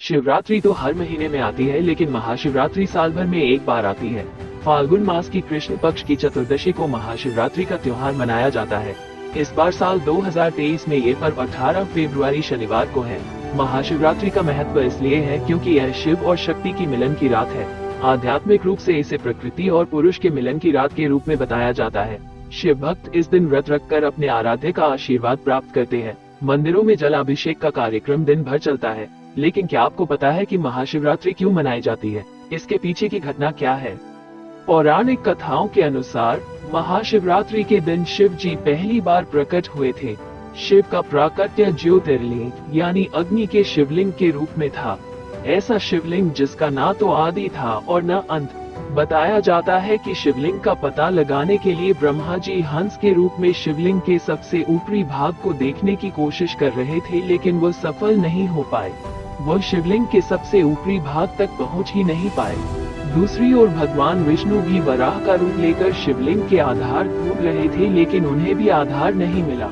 शिवरात्रि तो हर महीने में आती है, लेकिन महाशिवरात्रि साल भर में एक बार आती है। फाल्गुन मास की कृष्ण पक्ष की चतुर्दशी को महाशिवरात्रि का त्योहार मनाया जाता है। इस बार साल 2023 में ये पर्व 18 फरवरी शनिवार को है। महाशिवरात्रि का महत्व इसलिए है क्योंकि यह शिव और शक्ति की मिलन की रात है। आध्यात्मिक रूप से इसे प्रकृति और पुरुष के मिलन की रात के रूप में बताया जाता है। शिव भक्त इस दिन व्रत रखकर अपने आराध्य का आशीर्वाद प्राप्त करते हैं। मंदिरों में जलाभिषेक का कार्यक्रम दिन भर चलता है। लेकिन क्या आपको पता है कि महाशिवरात्रि क्यों मनाई जाती है? इसके पीछे की घटना क्या है? पौराणिक कथाओं के अनुसार महाशिवरात्रि के दिन शिव जी पहली बार प्रकट हुए थे। शिव का प्राकट्य ज्योतिर्लिंग यानी अग्नि के शिवलिंग के रूप में था। ऐसा शिवलिंग जिसका ना तो आदि था और न अंत। बताया जाता है कि शिवलिंग का पता लगाने के लिए ब्रह्मा जी हंस के रूप में शिवलिंग के सबसे ऊपरी भाग को देखने की कोशिश कर रहे थे, लेकिन वो सफल नहीं हो पाए। वह शिवलिंग के सबसे ऊपरी भाग तक पहुंच ही नहीं पाए। दूसरी ओर भगवान विष्णु भी वराह का रूप लेकर शिवलिंग के आधार ढूंढ रहे थे, लेकिन उन्हें भी आधार नहीं मिला।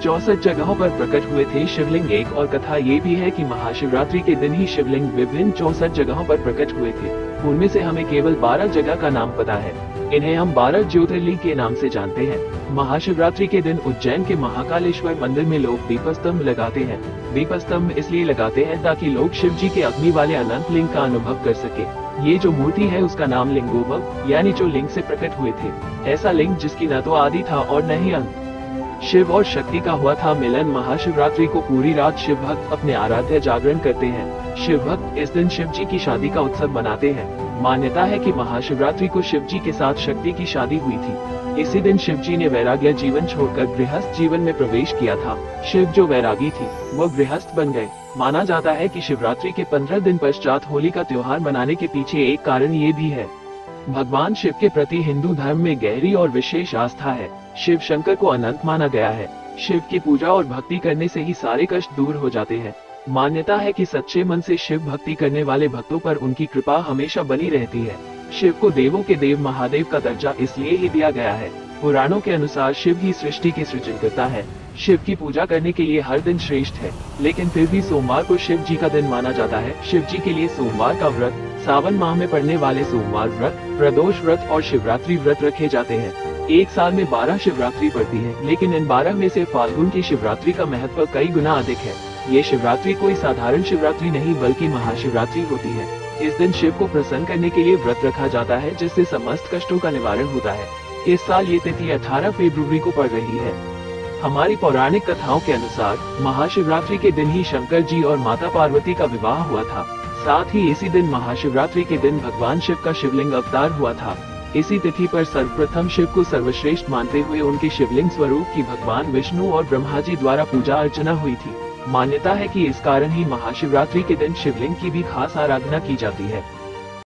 64 जगहों पर प्रकट हुए थे शिवलिंग। एक और कथा ये भी है कि महाशिवरात्रि के दिन ही शिवलिंग विभिन्न 64 जगहों पर प्रकट हुए थे। उनमें से हमें केवल 12 जगह का नाम पता है। इन्हें हम 12 ज्योतिर्लिंग के नाम से जानते हैं। महाशिवरात्रि के दिन उज्जैन के महाकालेश्वर मंदिर में लोग दीपस्तंभ लगाते हैं। दीपस्तंभ इसलिए लगाते हैं ताकि लोग शिव जी के अग्नि वाले अनंत लिंग का अनुभव कर सके। ये जो मूर्ति है उसका नाम लिंगोद्भव यानी जो लिंग से प्रकट हुए थे। ऐसा लिंग जिसकी न तो आदि था और न ही अंत। शिव और शक्ति का हुआ था मिलन। महाशिवरात्रि को पूरी रात शिव भक्त अपने आराध्य जागरण करते हैं। शिव भक्त इस दिन शिव जी की शादी का उत्सव मनाते हैं। मान्यता है कि महाशिवरात्रि को शिव जी के साथ शक्ति की शादी हुई थी। इसी दिन शिव जी ने वैराग्य जीवन छोड़कर गृहस्थ जीवन में प्रवेश किया था। शिव जो वैरागी थी वह गृहस्थ बन गए। माना जाता है कि शिवरात्रि के 15 दिन पश्चात होली का त्योहार मनाने के पीछे एक कारण ये भी है। भगवान शिव के प्रति हिंदू धर्म में गहरी और विशेष आस्था है। शिव शंकर को अनंत माना गया है। शिव की पूजा और भक्ति करने से ही सारे कष्ट दूर हो जाते हैं। मान्यता है कि सच्चे मन से शिव भक्ति करने वाले भक्तों पर उनकी कृपा हमेशा बनी रहती है। शिव को देवों के देव महादेव का दर्जा इसलिए ही दिया गया है। पुराणों के अनुसार शिव ही सृष्टि के सृजनकर्ता है। शिव की पूजा करने के लिए हर दिन श्रेष्ठ है, लेकिन फिर भी सोमवार को शिव जी का दिन माना जाता है। शिव जी के लिए सोमवार का व्रत, सावन माह में पड़ने वाले सोमवार व्रत, प्रदोष व्रत और शिवरात्रि व्रत रखे जाते हैं। एक साल में 12 शिवरात्रि पड़ती है, लेकिन इन 12 में से फाल्गुन की शिवरात्रि का महत्व कई गुना अधिक है। ये शिवरात्रि कोई साधारण शिवरात्रि नहीं बल्कि महाशिवरात्रि होती है। इस दिन शिव को प्रसन्न करने के लिए व्रत रखा जाता है, जिससे समस्त कष्टों का निवारण होता है। इस साल ये तिथि 18 फरवरी को पड़ रही है। हमारी पौराणिक कथाओं के अनुसार महाशिवरात्रि के दिन ही शंकर जी और माता पार्वती का विवाह हुआ था। साथ ही इसी दिन महाशिवरात्रि के दिन भगवान शिव का शिवलिंग अवतार हुआ था। इसी तिथि पर सर्वप्रथम शिव को सर्वश्रेष्ठ मानते हुए उनके शिवलिंग स्वरूप की भगवान विष्णु और ब्रह्मा जी द्वारा पूजा अर्चना हुई थी। मान्यता है कि इस कारण ही महाशिवरात्रि के दिन शिवलिंग की भी खास आराधना की जाती है।